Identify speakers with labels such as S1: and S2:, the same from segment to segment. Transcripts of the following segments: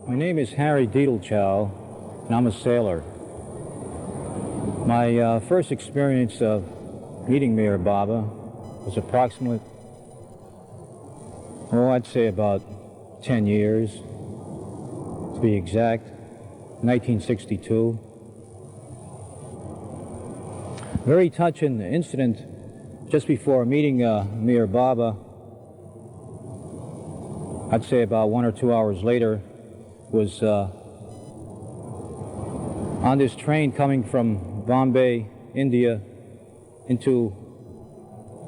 S1: My name is Harry Dedolchow, and I'm a sailor. My first experience of meeting Mayor Baba was approximately, I'd say about 10 years, to be exact, 1962. Very touching incident just before meeting Mayor Baba. I'd say about 1 or 2 hours later, was on this train coming from Bombay, India, into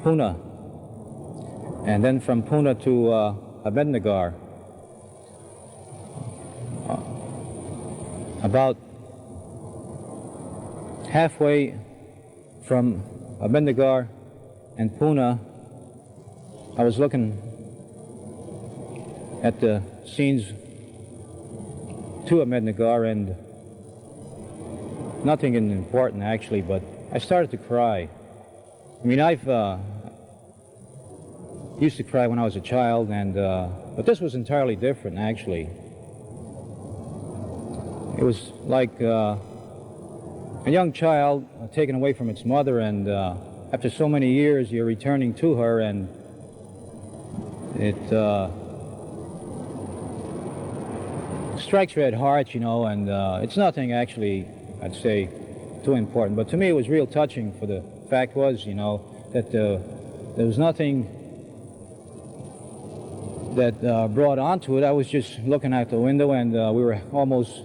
S1: Pune, and then from Pune to Ahmednagar. About halfway from Ahmednagar and Pune, I was looking at the scenes to Ahmednagar, and nothing important actually, but I started to cry. I mean, I've used to cry when I was a child, and but this was entirely different actually. It was like a young child taken away from its mother, and after so many years you're returning to her, and it strikes you at heart, you know, and it's nothing actually, I'd say, too important. But to me it was real touching, for the fact was, you know, that there was nothing that brought onto it. I was just looking out the window, and we were almost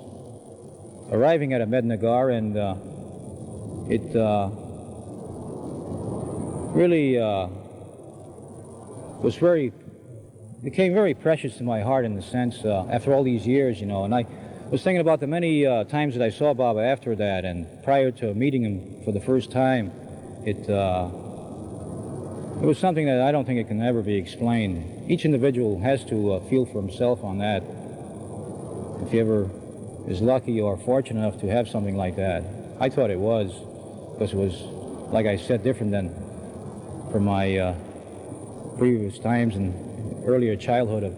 S1: arriving at Ahmednagar, and it really became very precious to my heart, in the sense, after all these years, you know. And I was thinking about the many times that I saw Baba after that, and prior to meeting him for the first time. It was something that I don't think it can ever be explained. Each individual has to feel for himself on that, if he ever is lucky or fortunate enough to have something like that. I thought it was, because it was, like I said, different than from my previous times in earlier childhood of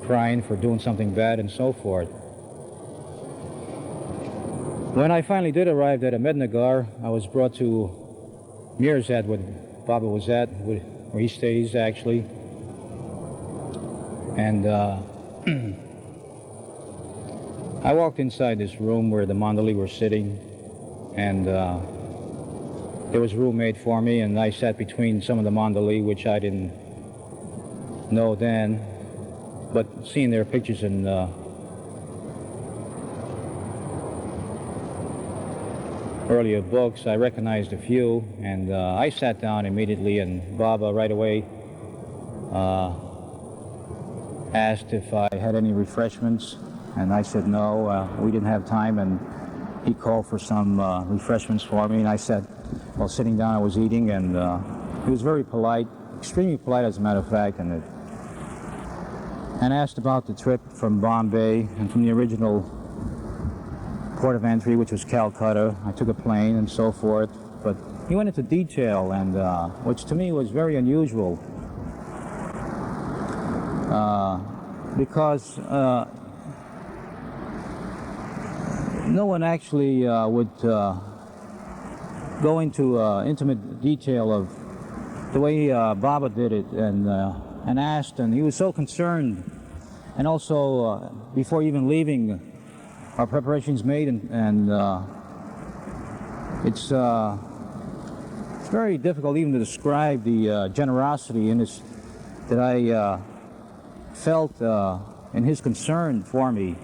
S1: crying for doing something bad and so forth. When I finally did arrive at Ahmednagar, I was brought to Mirzad, where Baba was at, where he stays actually. And I walked inside this room where the Mandali were sitting, and there was room made for me, and I sat between some of the Mandali, which I didn't know then, but seeing their pictures in earlier books, I recognized a few, and I sat down immediately, and Baba right away asked if I had any refreshments, and I said no, we didn't have time, and he called for some refreshments for me, and I said, while sitting down, I was eating, and he was very polite, extremely polite as a matter of fact, and asked about the trip from Bombay and from the original port of entry, which was Calcutta. I took a plane and so forth, but he went into detail, and which to me was very unusual, because no one actually would go into intimate detail of the way Baba did it, and asked, and he was so concerned, and also before even leaving, our preparations made, and it's very difficult even to describe the generosity in this that I felt in his concern for me,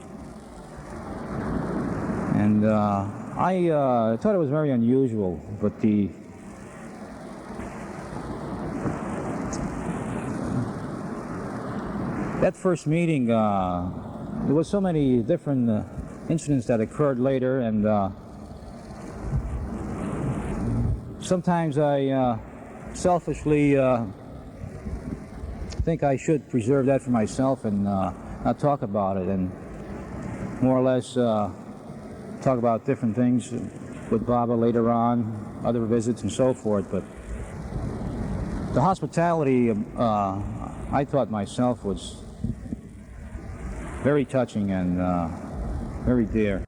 S1: and I thought it was very unusual, but that first meeting, there was so many different incidents that occurred later, and sometimes I selfishly think I should preserve that for myself and not talk about it, and more or less talk about different things with Baba later on, other visits and so forth. But the hospitality, I thought myself, was very touching and very dear.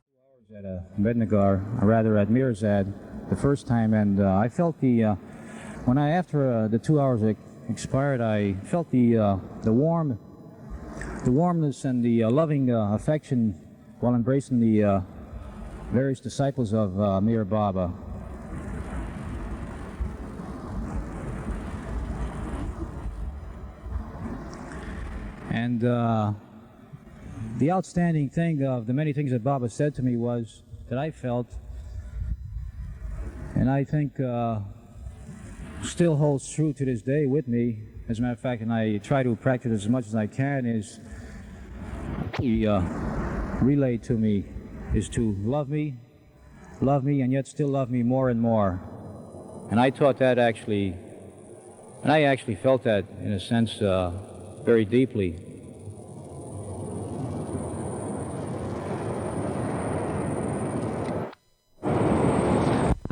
S1: At Mednagar, or rather at Mirzad, the first time, and I felt when after the 2 hours expired, I felt the warmness and the loving affection while embracing the various disciples of Mir Baba. And the outstanding thing of the many things that Baba said to me was that I felt, and I think still holds true to this day with me, as a matter of fact, and I try to practice as much as I can, is he relayed to me is to love me, and yet still love me more and more. And I taught that actually, and I actually felt that in a sense very deeply.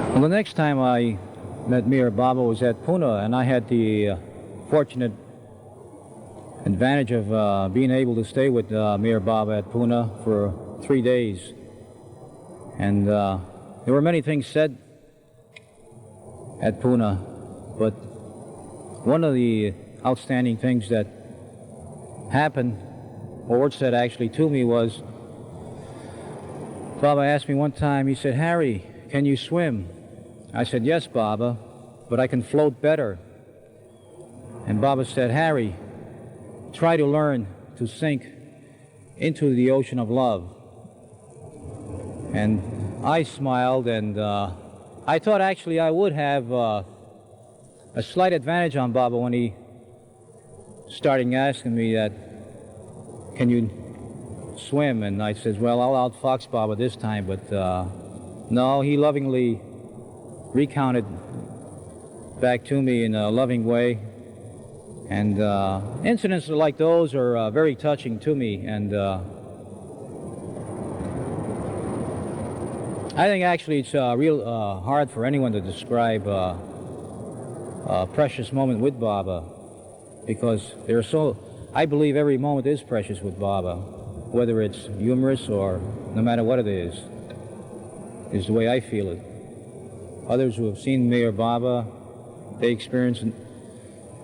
S1: Well, the next time I met Mir Baba was at Pune, and I had the fortunate advantage of being able to stay with Mir Baba at Pune for 3 days. And there were many things said at Pune, but one of the outstanding things that happened, or were said actually to me, was Baba asked me one time, he said, "Harry, can you swim?" I said, "Yes, Baba, but I can float better." And Baba said, "Harry, try to learn to sink into the ocean of love." And I smiled, and I thought actually I would have a slight advantage on Baba when he started asking me that, "Can you swim?" And I said, "Well, I'll outfox Baba this time," but no, he lovingly recounted back to me in a loving way, and incidents like those are very touching to me, and I think actually it's real hard for anyone to describe a precious moment with Baba, because I believe every moment is precious with Baba, whether it's humorous or no matter what it is the way I feel it. Others who have seen Mir Baba, they experience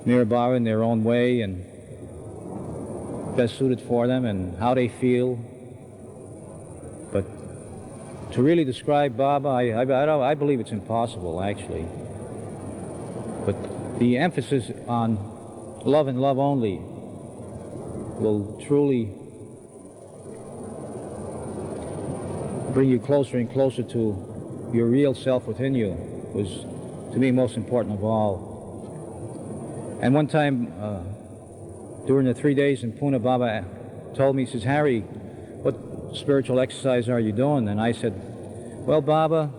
S1: Mir Baba in their own way and best suited for them and how they feel. But to really describe Baba, I believe it's impossible, actually. But the emphasis on love and love only will truly bring you closer and closer to your real self within you, was to me most important of all. And one time during the 3 days in Pune, Baba told me, he says, "Harry, what spiritual exercise are you doing?" And I said, "Well, Baba,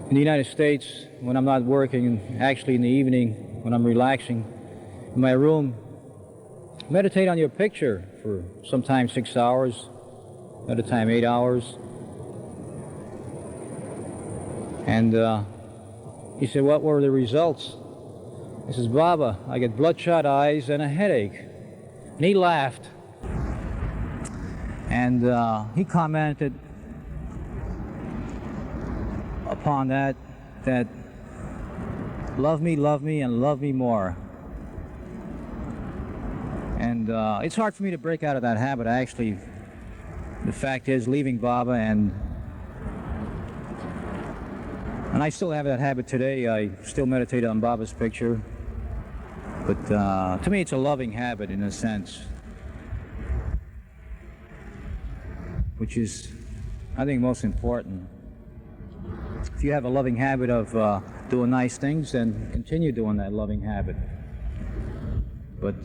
S1: in the United States, when I'm not working, and actually in the evening when I'm relaxing in my room, meditate on your picture for sometimes 6 hours, another time 8 hours." And he said, "What were the results?" I says, "Baba, I get bloodshot eyes and a headache." And he laughed. And he commented upon that love me, and love me more. And it's hard for me to break out of that habit, actually. The fact is, leaving Baba, and I still have that habit today. I still meditate on Baba's picture. But to me, it's a loving habit in a sense, which is, I think, most important. If you have a loving habit of doing nice things, then continue doing that loving habit. But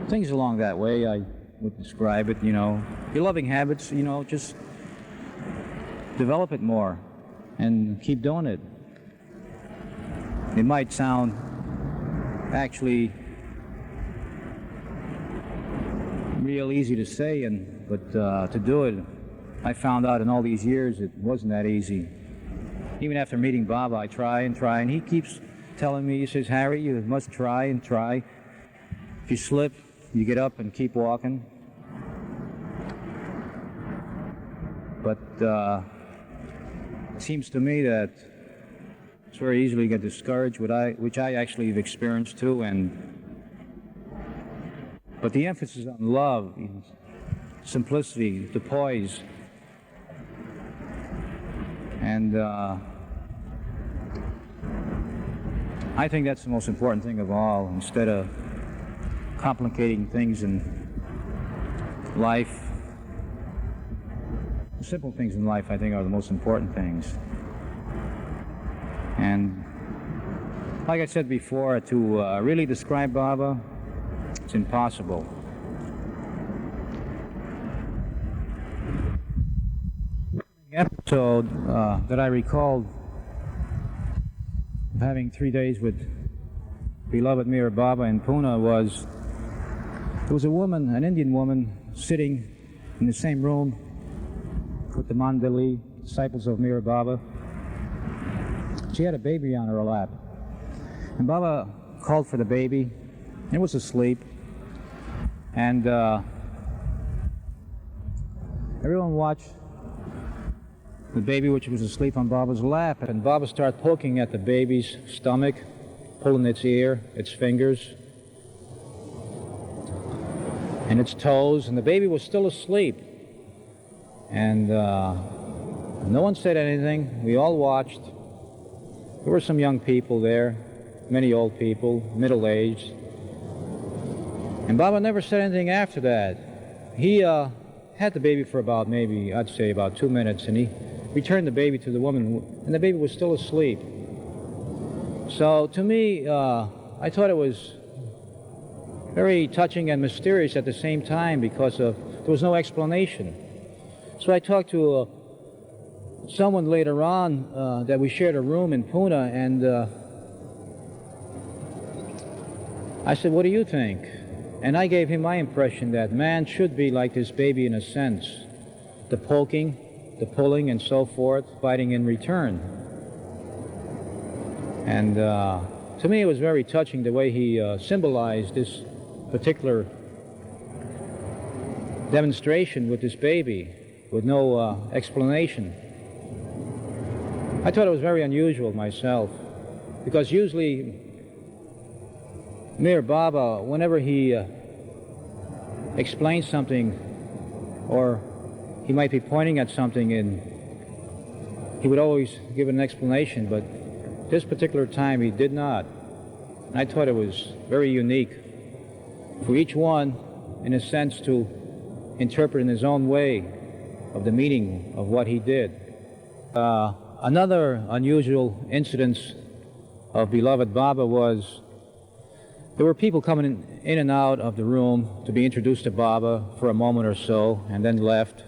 S1: things along that way, I would describe it, your loving habits, just develop it more and keep doing it. It might sound actually real easy to say, but to do it, I found out in all these years it wasn't that easy. Even after meeting Baba, I try, and he keeps telling me, he says, Harry, you must try and try. If you slip, you get up and keep walking. But it seems to me that it's very easily get discouraged, which I actually have experienced too. But the emphasis on love, simplicity, the poise, and I think that's the most important thing of all. Instead of complicating things in life, the simple things in life, I think, are the most important things. And like I said before, to really describe Baba, it's impossible. The episode that I recalled of having 3 days with beloved Mir Baba in Pune was, there was a woman, an Indian woman, sitting in the same room with the Mandali, disciples of Mir Baba. She had a baby on her lap. And Baba called for the baby. It was asleep. And everyone watched the baby, which was asleep on Baba's lap. And Baba started poking at the baby's stomach, pulling its ear, its fingers, and its toes. And the baby was still asleep. And no one said anything. We all watched. There were some young people there, many old people, middle-aged. And Baba never said anything after that. He had the baby for about, maybe, I'd say about 2 minutes, and he returned the baby to the woman, and the baby was still asleep. So to me, I thought it was very touching and mysterious at the same time, because there was no explanation. So I talked to someone later on that we shared a room in Pune, and I said, what do you think? And I gave him my impression that man should be like this baby in a sense. The poking, the pulling, and so forth, fighting in return. And to me it was very touching the way he symbolized this particular demonstration with this baby, with no explanation. I thought it was very unusual myself, because usually Mir Baba, whenever he explains something, or he might be pointing at something, and he would always give an explanation, but this particular time he did not. And I thought it was very unique for each one, in a sense, to interpret in his own way of the meaning of what he did. Another unusual incident of beloved Baba was, there were people coming in and out of the room to be introduced to Baba for a moment or so, and then left.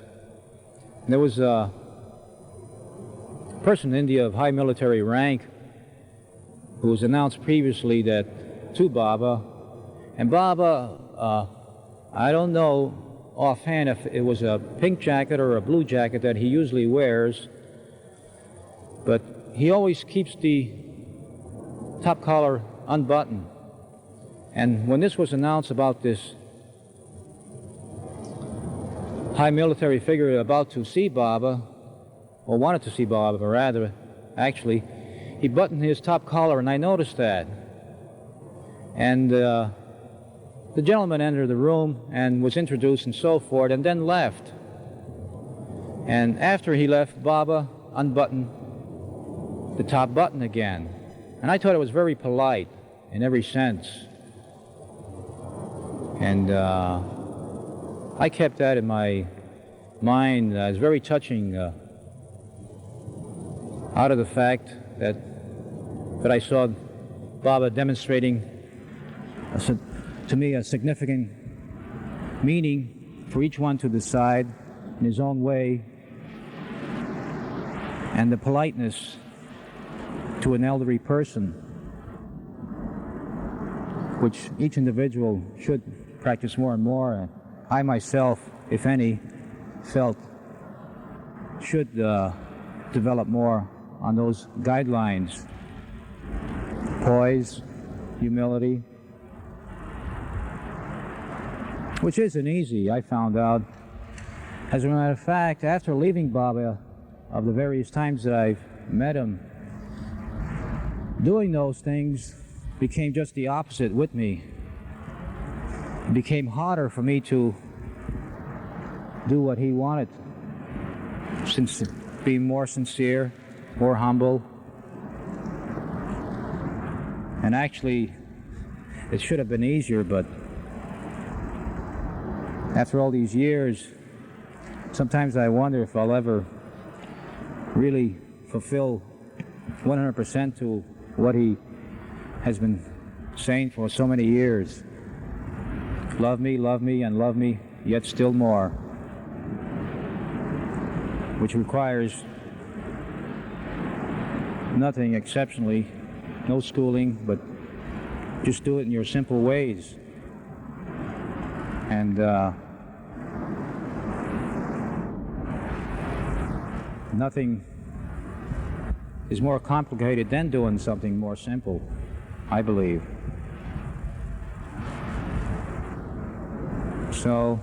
S1: And there was a person in India of high military rank who was announced previously that to Baba, and Baba, I don't know offhand if it was a pink jacket or a blue jacket that he usually wears, but he always keeps the top collar unbuttoned. And when this was announced about this high military figure about to see Baba, or wanted to see Baba rather, actually, he buttoned his top collar, and I noticed that. And the gentleman entered the room and was introduced and so forth, and then left. And after he left, Baba unbuttoned the top button again. And I thought it was very polite in every sense. And I kept that in my mind. It was very touching, out of the fact that I saw Baba demonstrating, to me, a significant meaning for each one to decide in his own way, and the politeness to an elderly person, which each individual should practice more and more. I myself, if any, felt should develop more on those guidelines. poise, humility, which isn't easy, I found out. As a matter of fact, after leaving Baba, of the various times that I've met him, doing those things became just the opposite with me. It became harder for me to do what he wanted, since being more sincere, more humble. And actually, it should have been easier, but after all these years, sometimes I wonder if I'll ever really fulfill 100% to what he has been saying for so many years. Love me, and love me yet still more. Which requires nothing exceptionally, no schooling, but just do it in your simple ways. And nothing is more complicated than doing something more simple, I believe. So,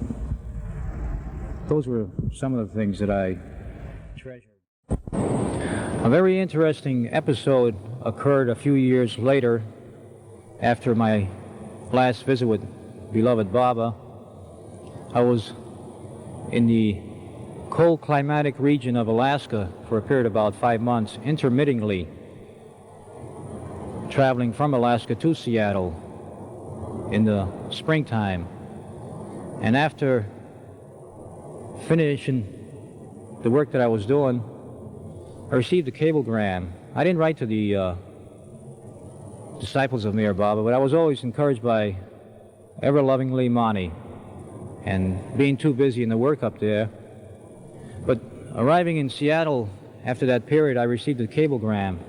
S1: those were some of the things that I treasured. A very interesting episode occurred a few years later, after my last visit with beloved Baba. I was in the cold climatic region of Alaska for a period of about 5 months, intermittently traveling from Alaska to Seattle in the springtime. And after finishing the work that I was doing, I received a cablegram. I didn't write to the disciples of Meher Baba, but I was always encouraged by ever-lovingly Mani, and being too busy in the work up there. But arriving in Seattle after that period, I received a cablegram,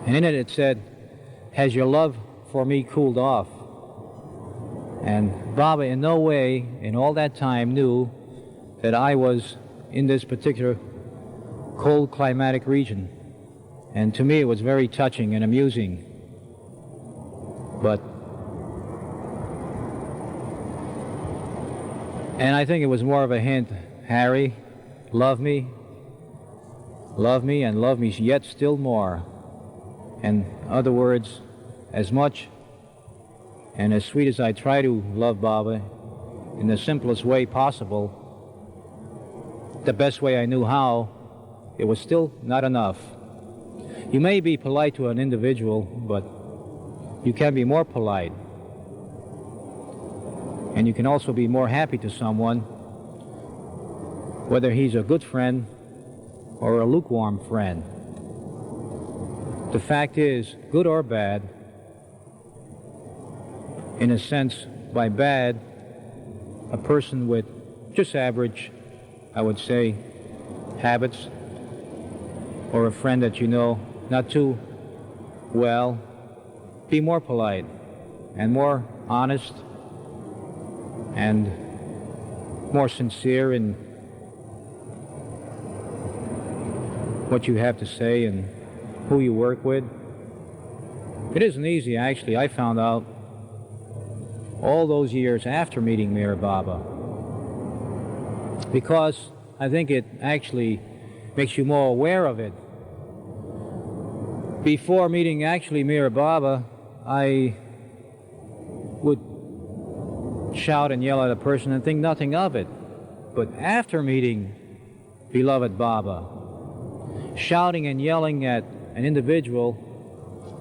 S1: and in it said, "Has your love for me cooled off?" And Baba in no way in all that time knew that I was in this particular cold climatic region. And to me it was very touching and amusing. And I think it was more of a hint, Harry, love me, and love me yet still more. In other words, as much and as sweet as I try to love Baba in the simplest way possible, the best way I knew how, it was still not enough. You may be polite to an individual, but you can be more polite. And you can also be more happy to someone, whether he's a good friend or a lukewarm friend. The fact is, good or bad, in a sense, by bad, a person with just average, I would say, habits, or a friend that you know not too well, be more polite and more honest and more sincere in what you have to say and who you work with. It isn't easy, actually. I found out all those years after meeting Meher Baba, because I think it actually makes you more aware of it. Before meeting actually Meher Baba, I would shout and yell at a person and think nothing of it. But after meeting beloved Baba, shouting and yelling at an individual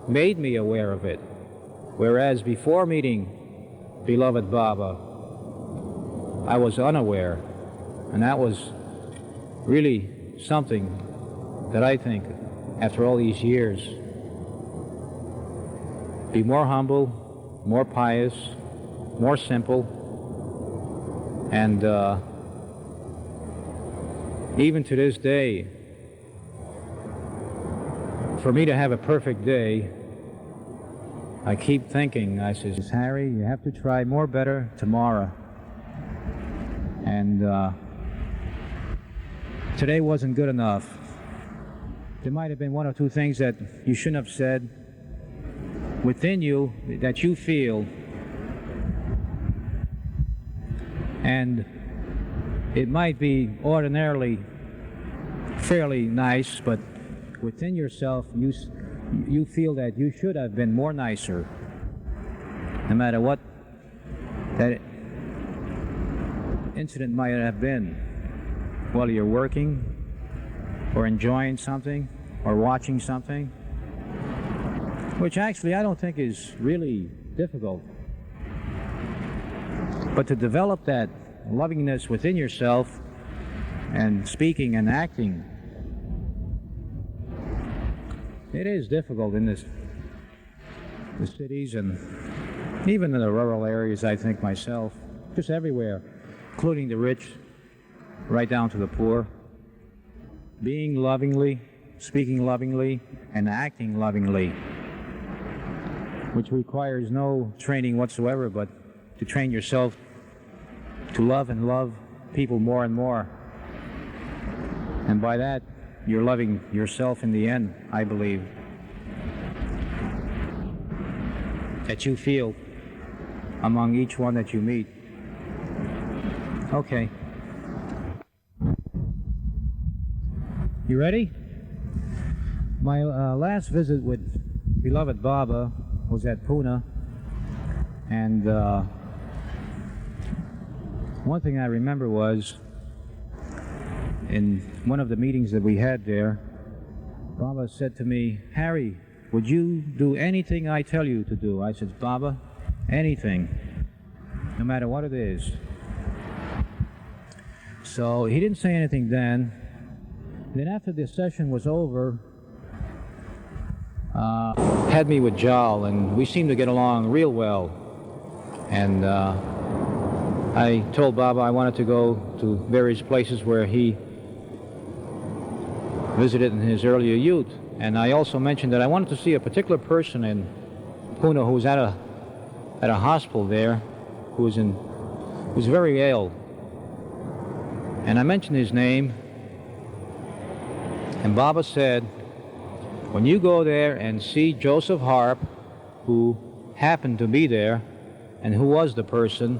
S1: made me aware of it. Whereas before meeting beloved Baba, I was unaware. And that was really something that I think, after all these years, be more humble, more pious, more simple, and even to this day, for me to have a perfect day, I keep thinking, I says, Harry, you have to try more better tomorrow. And today wasn't good enough. There might have been one or two things that you shouldn't have said within you that you feel, and it might be ordinarily fairly nice, but within yourself you feel that you should have been more nicer, no matter what that incident might have been, while you're working or enjoying something or watching something, which actually I don't think is really difficult. But to develop that lovingness within yourself and speaking and acting, it is difficult in the cities and even in the rural areas, I think myself, just everywhere, including the rich, right down to the poor. Being lovingly, speaking lovingly, and acting lovingly, which requires no training whatsoever, but to train yourself to love and love people more and more. And by that, you're loving yourself in the end, I believe. That you feel among each one that you meet. Okay. You ready? My last visit with beloved Baba was at Pune, and one thing I remember was in one of the meetings that we had there, Baba said to me, "Harry, would you do anything I tell you to do?" I said, "Baba, anything, no matter what it is." So he didn't say anything then. Then after the session was over, had me with Jal, and we seemed to get along real well. And I told Baba I wanted to go to various places where he visited in his earlier youth. And I also mentioned that I wanted to see a particular person in Pune who was at a hospital there, who was very ill. And I mentioned his name, and Baba said, "When you go there and see Joseph Harp, who happened to be there, and who was the person,"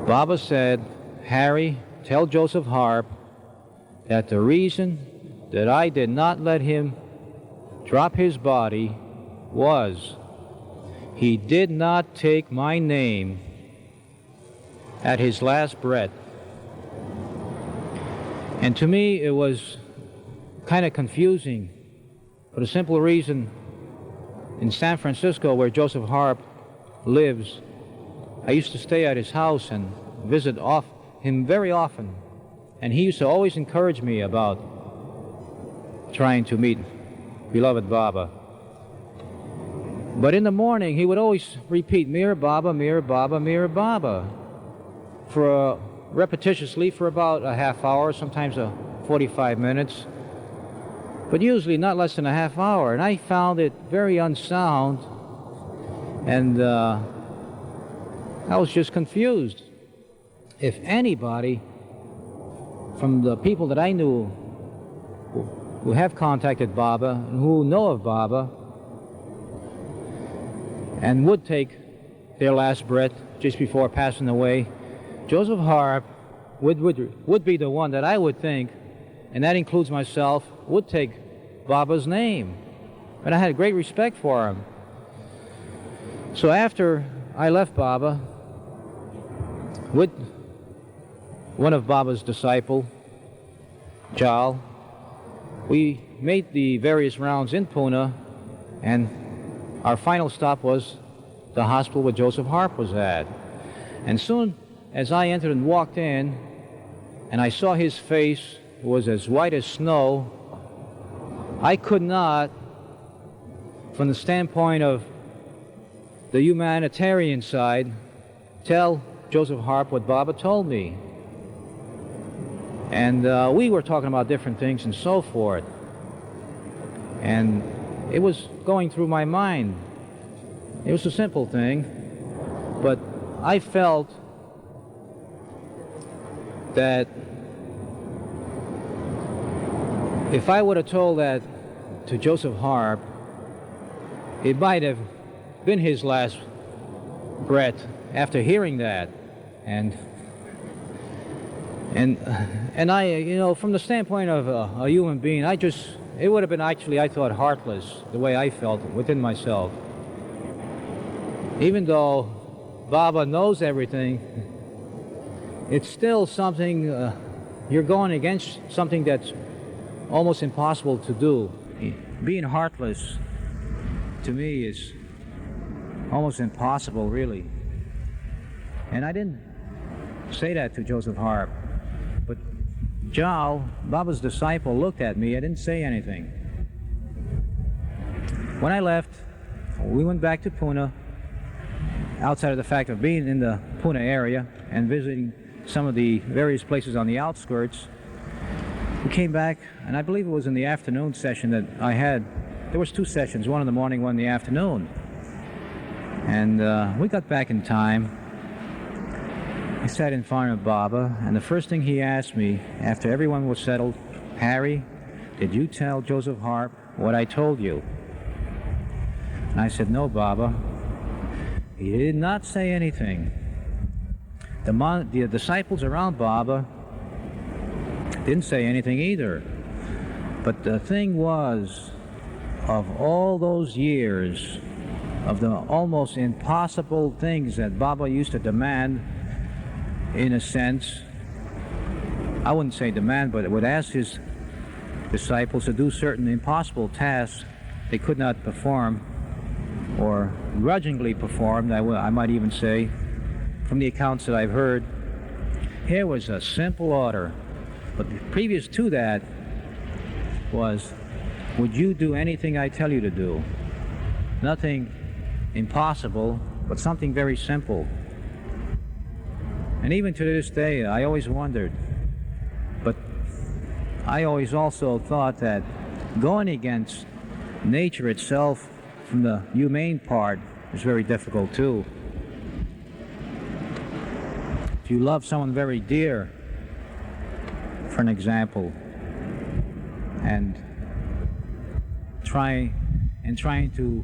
S1: Baba said, "Harry, tell Joseph Harp that the reason that I did not let him drop his body was he did not take my name at his last breath." And to me, it was kind of confusing, for the simple reason, in San Francisco, where Joseph Harp lives, I used to stay at his house and visit him very often, and he used to always encourage me about trying to meet beloved Baba. But in the morning, he would always repeat, "Mir Baba, Mir Baba, Mir Baba," repetitiously for about a half hour, sometimes 45 minutes, but usually not less than a half hour. And I found it very unsound, and I was just confused. If anybody from the people that I knew who have contacted Baba and who know of Baba and would take their last breath just before passing away, Joseph Harp would be the one that I would think, and that includes myself, would take Baba's name. And I had great respect for him. So after I left Baba, with one of Baba's disciples, Jal, we made the various rounds in Pune, and our final stop was the hospital where Joseph Harp was at. And soon as I entered and walked in, and I saw his face was as white as snow, I could not, from the standpoint of the humanitarian side, tell Joseph Harp what Baba told me. And we were talking about different things and so forth. And it was going through my mind. It was a simple thing, but I felt that If I would have told that to Joseph Harp, it might have been his last breath after hearing that. And I, from the standpoint of a human being, it would have been actually, I thought, heartless, the way I felt within myself. Even though Baba knows everything, it's still something, you're going against something that's almost impossible to do. Being heartless, to me, is almost impossible, really. And I didn't say that to Joseph Harp, but Jal, Baba's disciple, looked at me. I didn't say anything. When I left, we went back to Pune, outside of the fact of being in the Pune area and visiting some of the various places on the outskirts. We came back, and I believe it was in the afternoon session that I had. There was 2 sessions, one in the morning, one in the afternoon. And we got back in time. I sat in front of Baba, and the first thing he asked me, after everyone was settled, "Harry, did you tell Joseph Harp what I told you?" And I said, "No, Baba." He did not say anything. The disciples around Baba didn't say anything either. But the thing was, of all those years, of the almost impossible things that Baba used to demand, in a sense, I wouldn't say demand, but would ask his disciples to do certain impossible tasks they could not perform, or grudgingly performed, I might even say, from the accounts that I've heard. Here was a simple order, but previous to that was, would you do anything I tell you to do? Nothing impossible, but something very simple. And even to this day, I always wondered, but I always also thought that going against nature itself from the humane part is very difficult too. If you love someone very dear, for an example, and trying to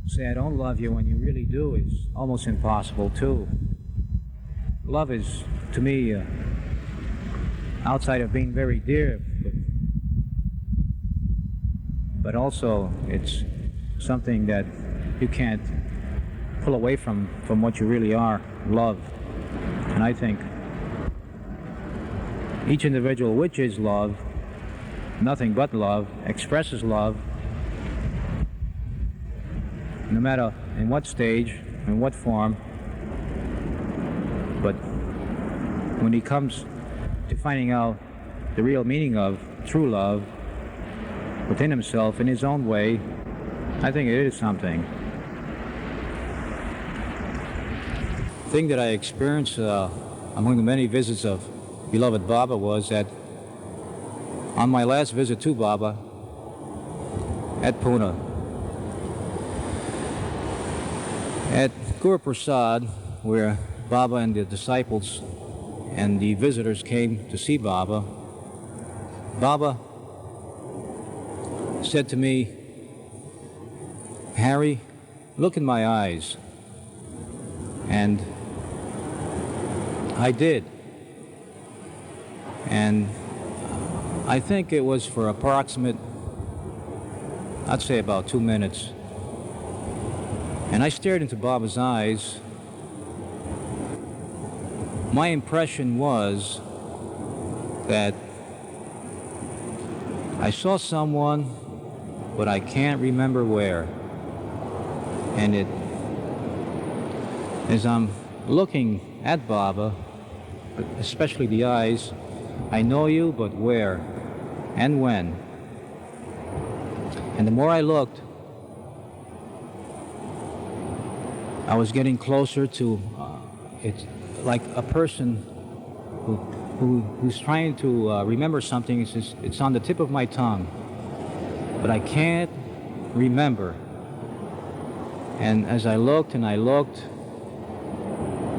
S1: say I don't love you when you really do is almost impossible too. Love is, to me, outside of being very dear, but also it's something that you can't pull away from what you really are, love. And I think each individual, which is love, nothing but love, expresses love, no matter in what stage, in what form. But when he comes to finding out the real meaning of true love within himself in his own way, I think it is something. The thing that I experienced among the many visits of beloved Baba was that on my last visit to Baba at Pune, at Guru Prasad, where Baba and the disciples and the visitors came to see Baba, Baba said to me, "Harry, look in my eyes." And I did. And I think it was for approximate, I'd say about 2 minutes. And I stared into Baba's eyes. My impression was that I saw someone, but I can't remember where. And as I'm looking at Baba, especially the eyes, I know you, but where and when? And the more I looked, I was getting closer to it's like a person who's trying to remember something. It's on the tip of my tongue, but I can't remember. And as I looked and I looked,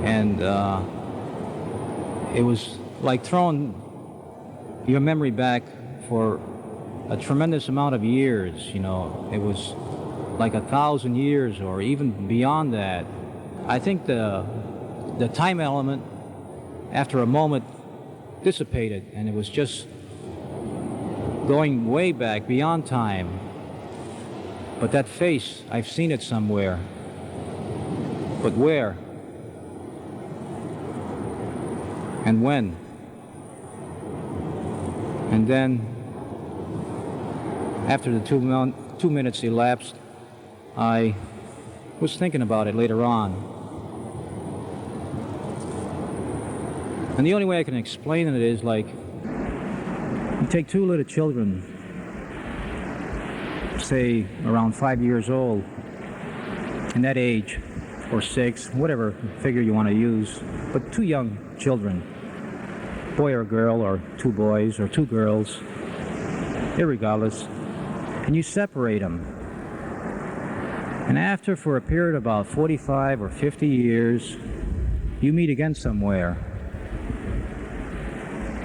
S1: and it was like throwing your memory back for a tremendous amount of years, you know. It was like 1,000 years or even beyond that. I think the time element, after a moment, dissipated, and it was just going way back beyond time. But that face, I've seen it somewhere. But where? And when? And then, after the 2 minutes elapsed, I was thinking about it later on. And the only way I can explain it is like, you take two little children, say around 5 years old, in that age, or 6, whatever figure you want to use, but two young children, boy or girl, or two boys or two girls, irregardless, and you separate them. And after, for a period of about 45 or 50 years, you meet again somewhere.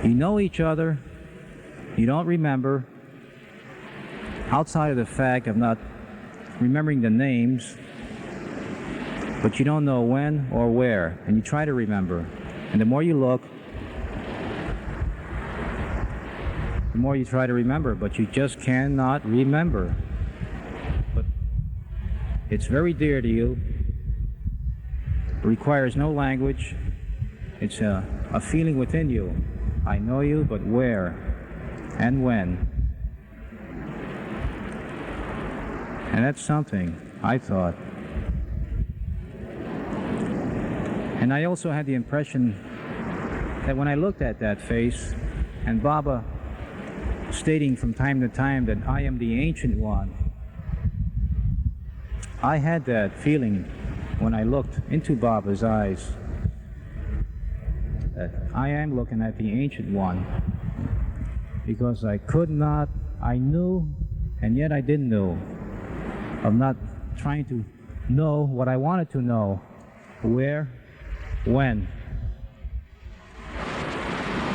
S1: You know each other, you don't remember, outside of the fact of not remembering the names, but you don't know when or where, and you try to remember. And the more you look, the more you try to remember, but you just cannot remember. But it's very dear to you. It requires no language. It's a feeling within you. I know you, but where and when? And that's something, I thought. And I also had the impression that when I looked at that face, and Baba stating from time to time that I am the Ancient One, I had that feeling when I looked into Baba's eyes, that I am looking at the Ancient One, because I could not, I knew, and yet I didn't know. I'm not trying to know what I wanted to know, where, when.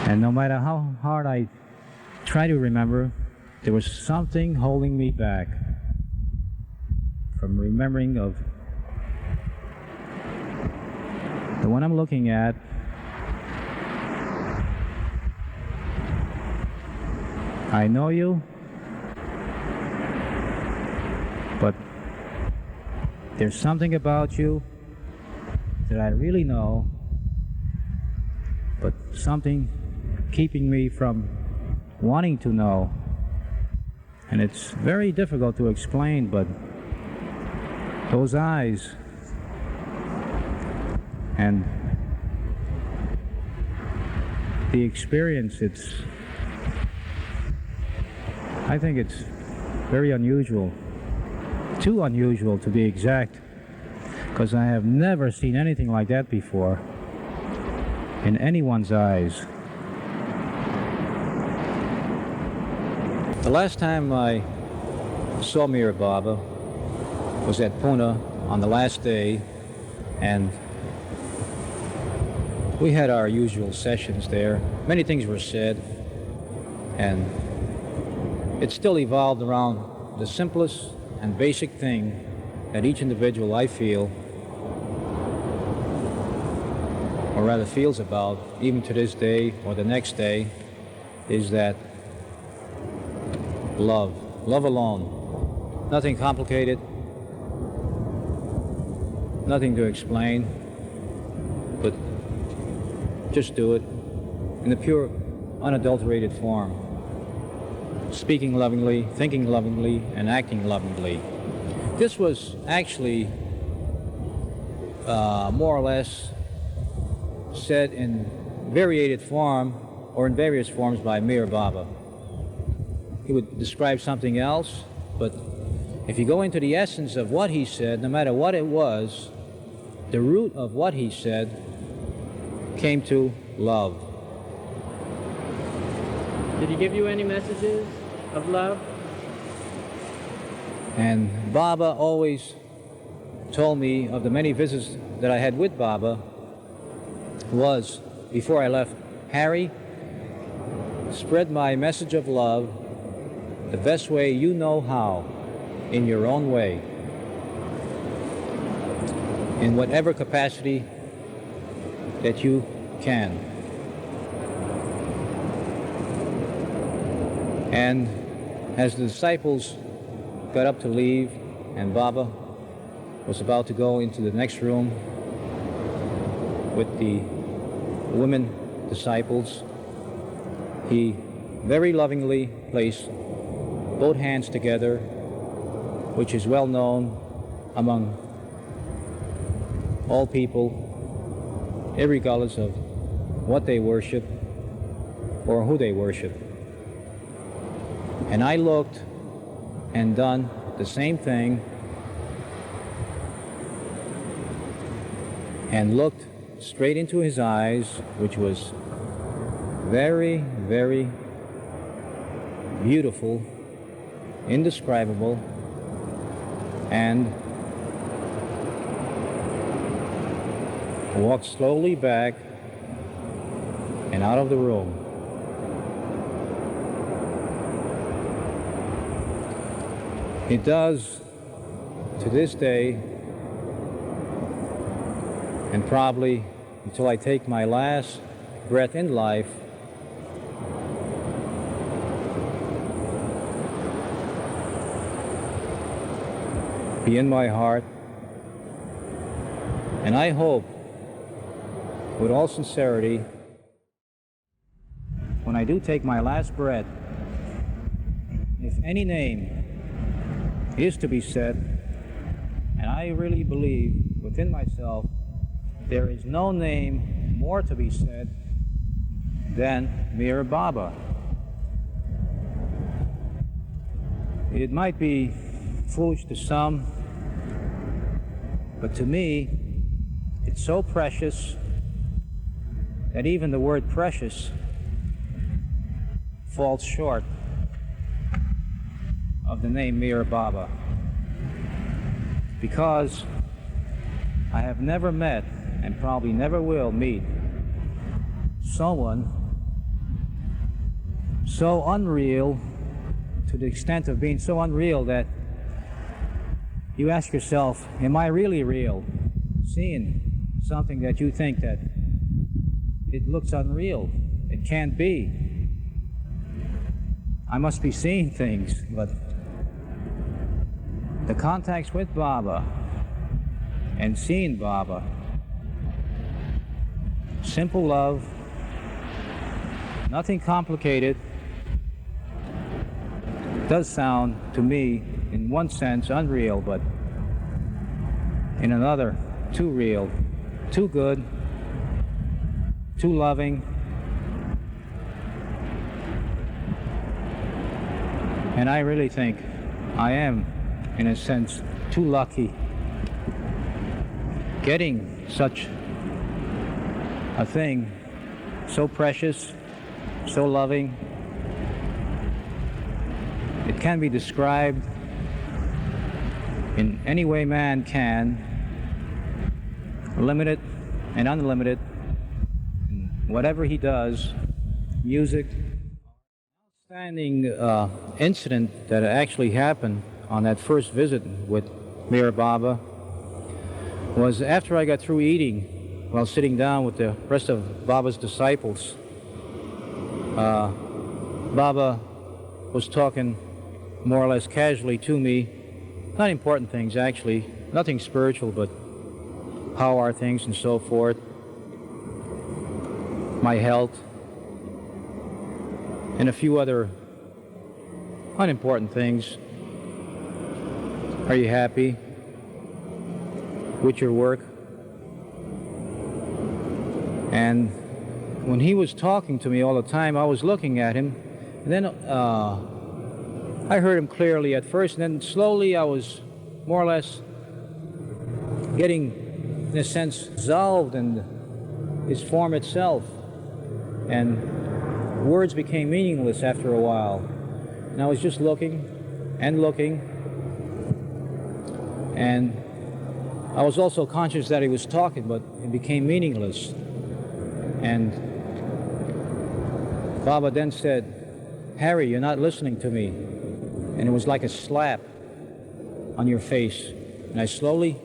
S1: And no matter how hard I try to remember, there was something holding me back from remembering of the one I'm looking at. I know you, but there's something about you that I really know, but something keeping me from wanting to know. And it's very difficult to explain, but those eyes and the experience, I think it's very unusual, too unusual to be exact, because I have never seen anything like that before in anyone's eyes. The last time I saw Mir Baba was at Pune on the last day, and we had our usual sessions there. Many things were said, and it still evolved around the simplest and basic thing that each individual, I feel, or rather feels about, even to this day or the next day, is that love. Love alone. Nothing complicated, nothing to explain, but just do it in the pure, unadulterated form. Speaking lovingly, thinking lovingly, and acting lovingly. This was actually more or less said in variated form or in various forms by Mir Baba. He would describe something else, but if you go into the essence of what he said, no matter what it was, the root of what he said came to love.
S2: Did he give you any messages of love?
S1: And Baba always told me of the many visits that I had with Baba was, before I left Harry, spread my message of love the best way you know how, in your own way, in whatever capacity that you can. And as the disciples got up to leave and Baba was about to go into the next room with the women disciples, he very lovingly placed both hands together, which is well known among all people, irregardless of what they worship or who they worship. And I looked and done the same thing and looked straight into his eyes, which was very, very beautiful, indescribable, and walked slowly back and out of the room. It does to this day, and probably until I take my last breath in life, be in my heart. And I hope, with all sincerity, when I do take my last breath, if any name is to be said, and I really believe within myself there is no name more to be said than Mir Baba. It might be foolish to some, but to me it's so precious that even the word precious falls short of the name Mir Baba, because I have never met, and probably never will meet, someone so unreal, to the extent of being so unreal that you ask yourself, am I really real? Seeing something that you think that it looks unreal, it can't be. I must be seeing things, but the contacts with Baba and seeing Baba, simple love, nothing complicated, does sound to me in one sense unreal, but in another too real, too good, too loving. And I really think I am, in a sense, too lucky getting such a thing so precious, so loving. It can be described in any way man can, limited and unlimited, in whatever he does, music. Outstanding incident that actually happened on that first visit with Mir Baba was after I got through eating, while sitting down with the rest of Baba's disciples. Baba was talking more or less casually to me, not important things actually, nothing spiritual, but how are things and so forth, my health, and a few other unimportant things. Are you happy with your work? And when he was talking to me all the time, I was looking at him, and then I heard him clearly at first, and then slowly I was more or less getting, in a sense, dissolved in his form itself, and words became meaningless after a while. And I was just looking and looking, and I was also conscious that he was talking, but it became meaningless. And Baba then said, "Harry, you're not listening to me." And it was like a slap on your face. And I slowly,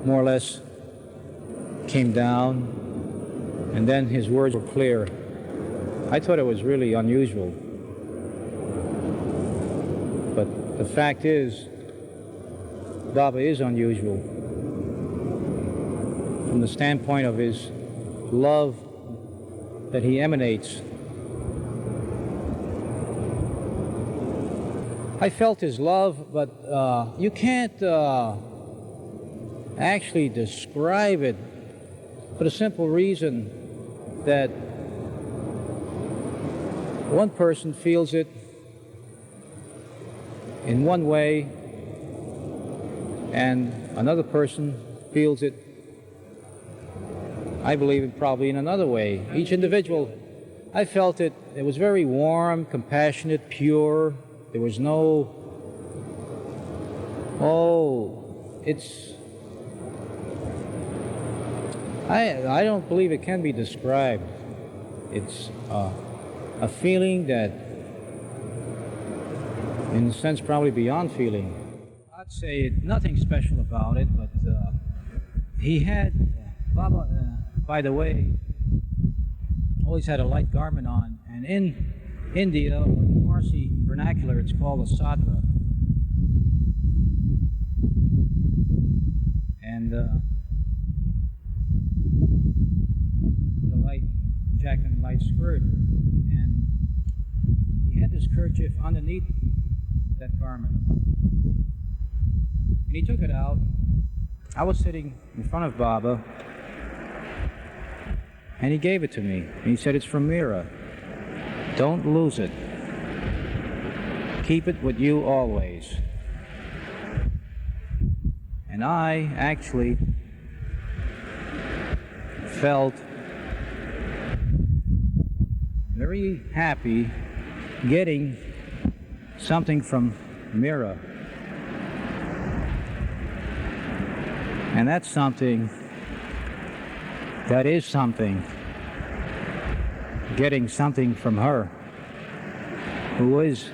S1: more or less, came down, and then his words were clear. I thought it was really unusual. But the fact is, Baba is unusual from the standpoint of his love that he emanates. I felt his love, but you can't actually describe it for the simple reason that one person feels it in one way and another person feels it, I believe, probably in another way. Each individual, I felt it was very warm, compassionate, pure. There was no, I don't believe it can be described. It's a feeling that, in a sense, probably beyond feeling. I'd say nothing special about it, but he had, Baba, by the way, always had a light garment on, and in India, or Farsi vernacular, it's called a sadra. And with a light jacket and light skirt, and he had this kerchief underneath that garment. And he took it out. I was sitting in front of Baba, and he gave it to me. And he said, "It's from Mira. Don't lose it. Keep it with you always." And I actually felt very happy getting something from Mira. And that's something, that is something, getting something from her, who is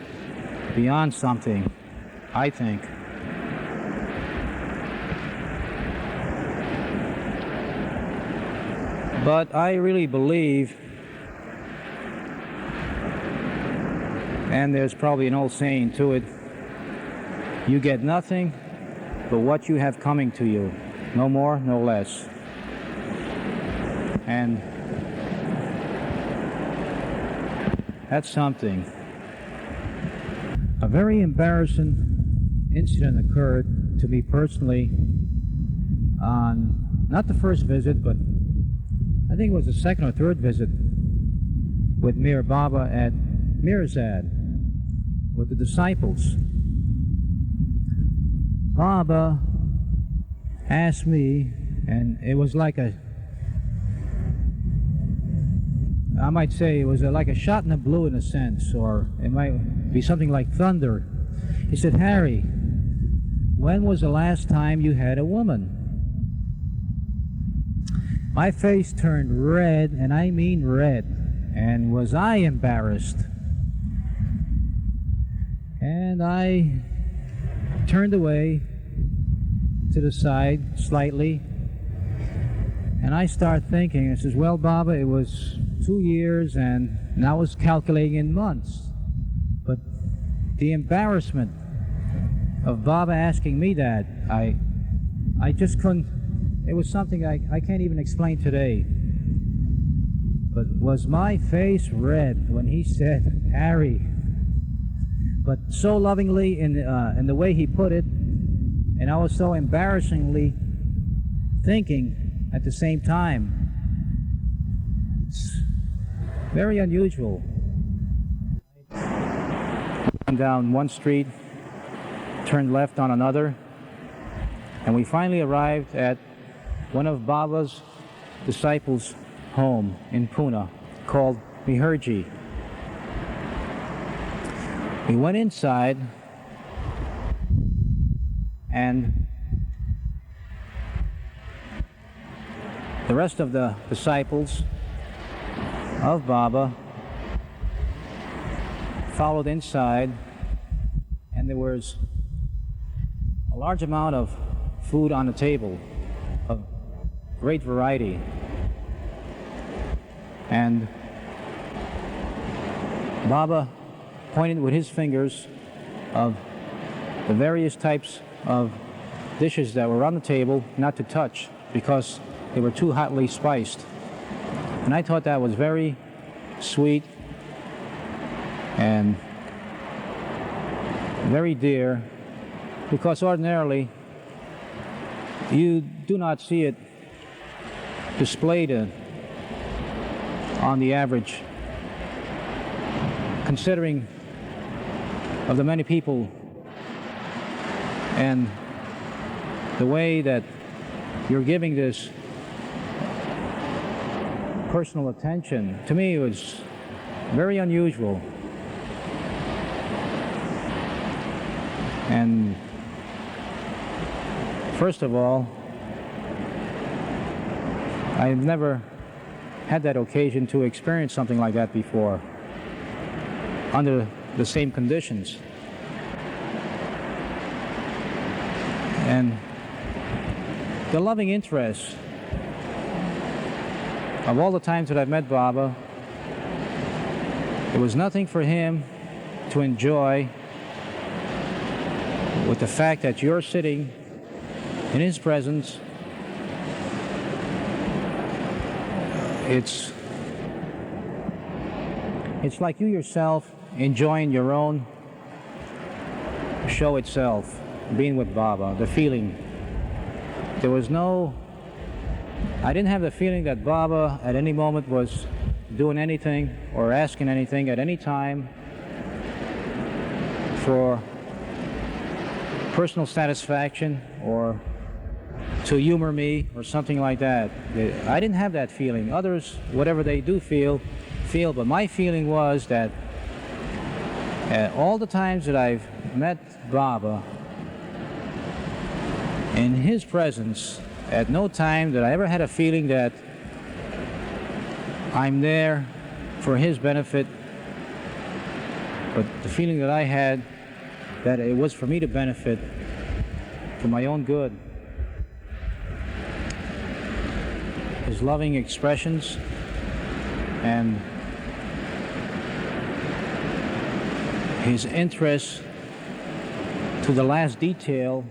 S1: beyond something, I think. But I really believe, and there's probably an old saying to it, you get nothing but what you have coming to you, no more, no less. And that's something. A very embarrassing incident occurred to me personally on, not the first visit, but I think it was the second or third visit with Mir Baba at Mirzad with the disciples. Baba asked me, and it was like a, I might say it was like a shot in the blue in a sense, or it might be something like thunder. He said, "Harry, when was the last time you had a woman?" My face turned red, and I mean red, and was I embarrassed? And I turned away to the side slightly, and I start thinking, I says, "Well, Baba, it was 2 years, and I was calculating in months." But the embarrassment of Baba asking me that, I just couldn't, it was something I can't even explain today. But was my face red when he said, "Harry," but so lovingly in the way he put it, and I was so embarrassingly thinking at the same time. It's very unusual. Down one street, turned left on another, and we finally arrived at one of Baba's disciples' home in Pune called Miherji. We went inside, and the rest of the disciples of Baba followed inside, and there was a large amount of food on the table, of great variety. And Baba pointed with his fingers of the various types of dishes that were on the table not to touch because they were too hotly spiced. And I thought that was very sweet and very dear, because ordinarily you do not see it displayed on the average, considering of the many people and the way that you're giving this personal attention. To me, it was very unusual. And first of all, I've never had that occasion to experience something like that before, under the same conditions. And the loving interest of all the times that I've met Baba, it was nothing for him to enjoy with the fact that you're sitting in his presence. It's like you yourself enjoying your own show itself, being with Baba, the feeling. There was I didn't have the feeling that Baba at any moment was doing anything or asking anything at any time for personal satisfaction or to humor me or something like that. I didn't have that feeling. Others, whatever they do feel, but my feeling was that at all the times that I've met Baba, in his presence, at no time did I ever had a feeling that I'm there for his benefit, but the feeling that I had that it was for me to benefit, for my own good. His loving expressions and his interest to the last detail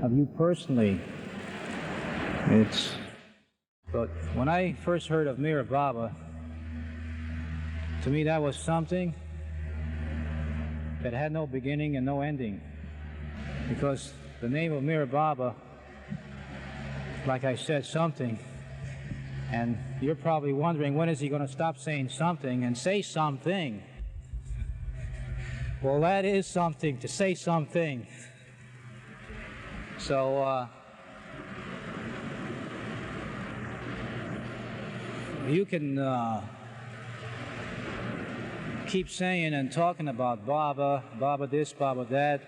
S1: of you personally. But when I first heard of Mira Baba, to me that was something that had no beginning and no ending, because the name of Mira Baba, like I said, something, and you're probably wondering, when is he going to stop saying something and say something? Well, that is something, to say something. So you can keep saying and talking about Baba, Baba this, Baba that,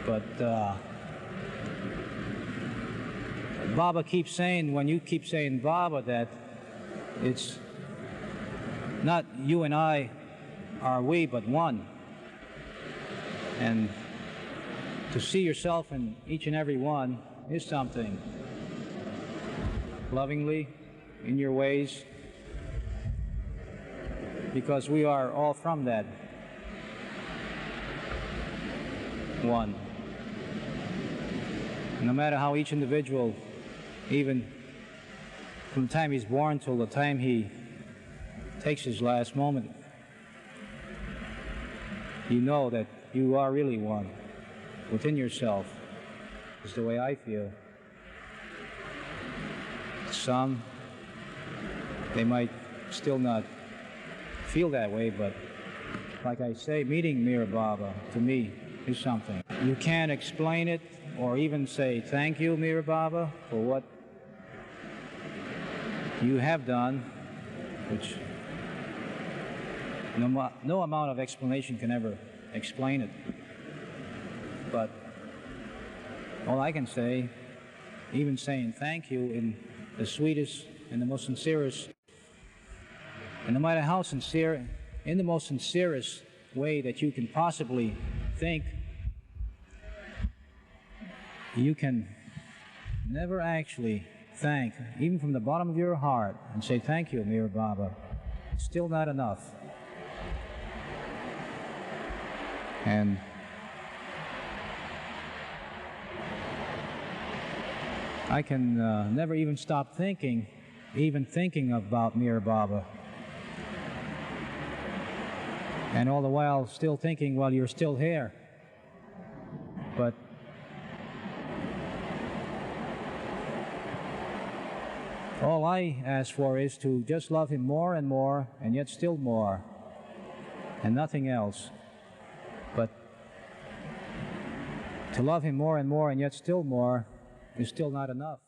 S1: but Baba keeps saying, when you keep saying Baba, that it's not you and I are we, but one. And to see yourself in each and every one is something. Lovingly, in your ways, because we are all from that one. No matter how each individual, even from the time he's born till the time he takes his last moment, you know that you are really one within yourself, is the way I feel. Some, they might still not feel that way, but like I say, meeting Mira Baba to me is something. You can't explain it or even say thank you, Mira Baba, for what you have done, which no amount of explanation can ever explain it. But all I can say, even saying thank you in the sweetest and the most sincerest, and no matter how sincere in the most sincerest way that you can possibly think, you can never actually thank, even from the bottom of your heart, and say, thank you, Mir Baba. It's still not enough. And I can never even stop thinking, about Mir Baba. And all the while still thinking, well, you're still here. But all I ask for is to just love him more and more, and yet still more, and nothing else. But to love him more and more, and yet still more, is still not enough.